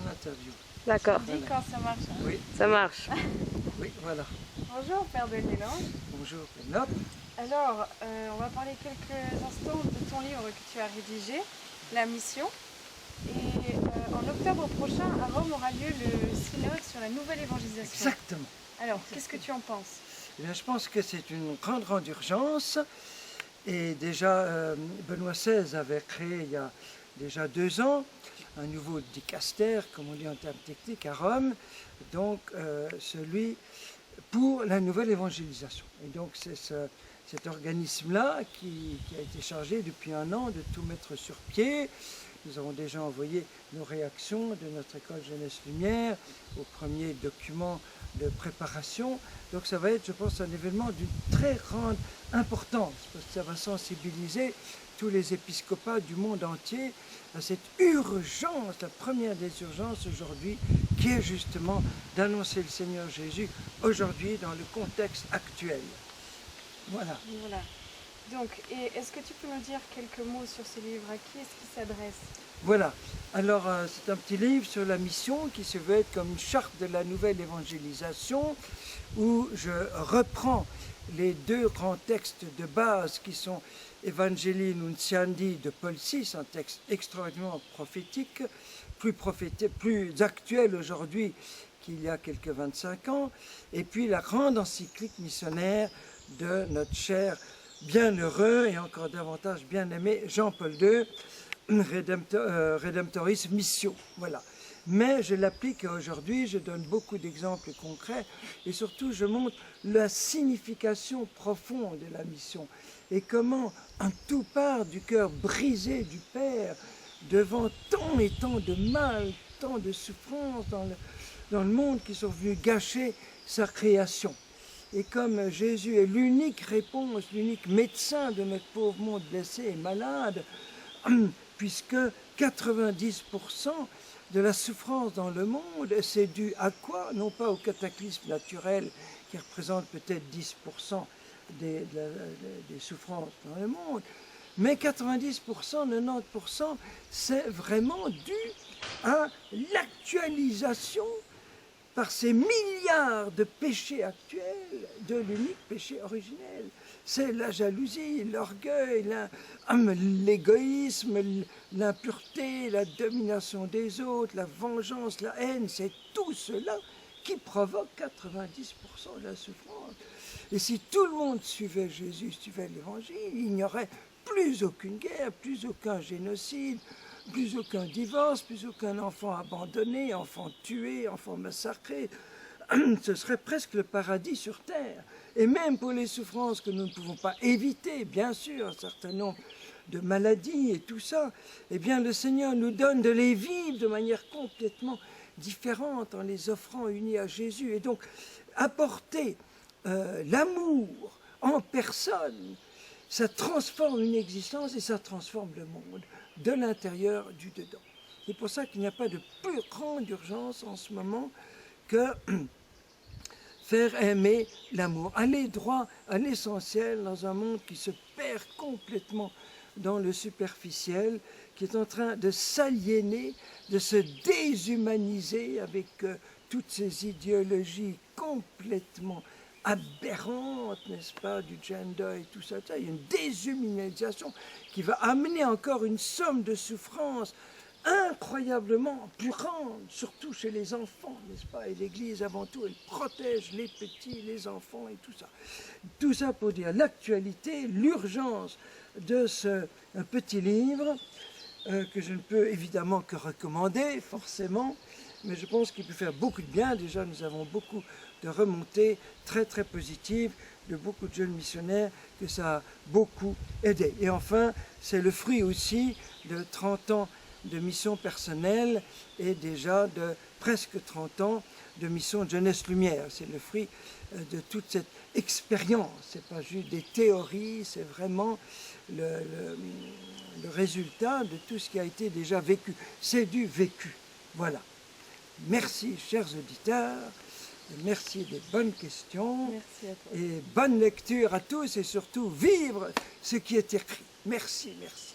interview. D'accord, Dis quand ça marche. Oui, ça marche. oui, voilà. Bonjour Père Belmélange. Bonjour, Pénélope. Alors, on va parler quelques instants de ton livre que tu as rédigé, La Mission. Et en octobre prochain, à Rome, aura lieu le synode sur la nouvelle évangélisation. Exactement. Alors, qu'est-ce que tu en penses? Eh bien, je pense que c'est une grande urgence. Et déjà, Benoît XVI avait créé il y a déjà 2 ans un nouveau dicaster, comme on dit en termes techniques, à Rome, donc celui pour la nouvelle évangélisation. Et donc c'est cet organisme-là qui a été chargé depuis 1 an de tout mettre sur pied. Nous avons déjà envoyé nos réactions de notre école Jeunesse Lumière au premier document de préparation. Donc ça va être, je pense, un événement d'une très grande importance, parce que ça va sensibiliser tous les épiscopats du monde entier à cette urgence, la première des urgences aujourd'hui, qui est justement d'annoncer le Seigneur Jésus aujourd'hui dans le contexte actuel. Voilà. Voilà. Donc, et est-ce que tu peux nous dire quelques mots sur ce livre? À qui est-ce qu'il s'adresse? Voilà. Alors, c'est un petit livre sur la mission qui se veut être comme une charte de la nouvelle évangélisation, où je reprends les 2 grands textes de base qui sont Evangelii Nuntiandi de Paul VI, un texte extraordinairement prophétique, plus actuel aujourd'hui qu'il y a quelques 25 ans, et puis la grande encyclique missionnaire de notre cher bienheureux et encore davantage bien-aimé Jean-Paul II, Redemptoris Missio. Voilà. Mais je l'applique aujourd'hui, je donne beaucoup d'exemples concrets et surtout je montre la signification profonde de la mission et comment un tout part du cœur brisé du Père devant tant et tant de mal, tant de souffrances dans le monde qui sont venus gâcher sa création. Et comme Jésus est l'unique réponse, l'unique médecin de notre pauvre monde blessé et malade, puisque 90% de la souffrance dans le monde, c'est dû à quoi? Non pas au cataclysme naturel qui représente peut-être 10% des souffrances dans le monde, mais 90%, 90%, c'est vraiment dû à l'actualisation par ces milliards de péchés actuels de l'unique péché originel. C'est la jalousie, l'orgueil, l'égoïsme, l'impureté, la domination des autres, la vengeance, la haine. C'est tout cela qui provoque 90% de la souffrance. Et si tout le monde suivait Jésus, suivait l'Évangile, il n'y aurait plus aucune guerre, plus aucun génocide, plus aucun divorce, plus aucun enfant abandonné, enfant tué, enfant massacré. Ce serait presque le paradis sur terre. Et même pour les souffrances que nous ne pouvons pas éviter, bien sûr, un certain nombre de maladies et tout ça, eh bien le Seigneur nous donne de les vivre de manière complètement différente en les offrant unis à Jésus. Et donc, apporter l'amour en personne, ça transforme une existence et ça transforme le monde, de l'intérieur du dedans. C'est pour ça qu'il n'y a pas de plus grande urgence en ce moment que faire aimer l'amour. Aller droit à l'essentiel dans un monde qui se perd complètement dans le superficiel, qui est en train de s'aliéner, de se déshumaniser avec toutes ces idéologies complètement aberrante, n'est-ce pas, du gender et tout ça. Il y a une déshumanisation qui va amener encore une somme de souffrance incroyablement plus grande, surtout chez les enfants, n'est-ce pas? Et l'Église, avant tout, elle protège les petits, les enfants et tout ça. Tout ça pour dire l'actualité, l'urgence de ce petit livre que je ne peux évidemment que recommander, forcément, mais je pense qu'il peut faire beaucoup de bien. Déjà, nous avons beaucoup de remontées très très positives de beaucoup de jeunes missionnaires que ça a beaucoup aidé. Et enfin, c'est le fruit aussi de 30 ans de mission personnelle et déjà de presque 30 ans de mission de Jeunesse Lumière. C'est le fruit de toute cette expérience. Ce n'est pas juste des théories, c'est vraiment le résultat de tout ce qui a été déjà vécu. C'est du vécu. Voilà. Merci, chers auditeurs. Merci des bonnes questions. Merci à toi. Et bonne lecture à tous et surtout vivre ce qui est écrit. Merci, merci.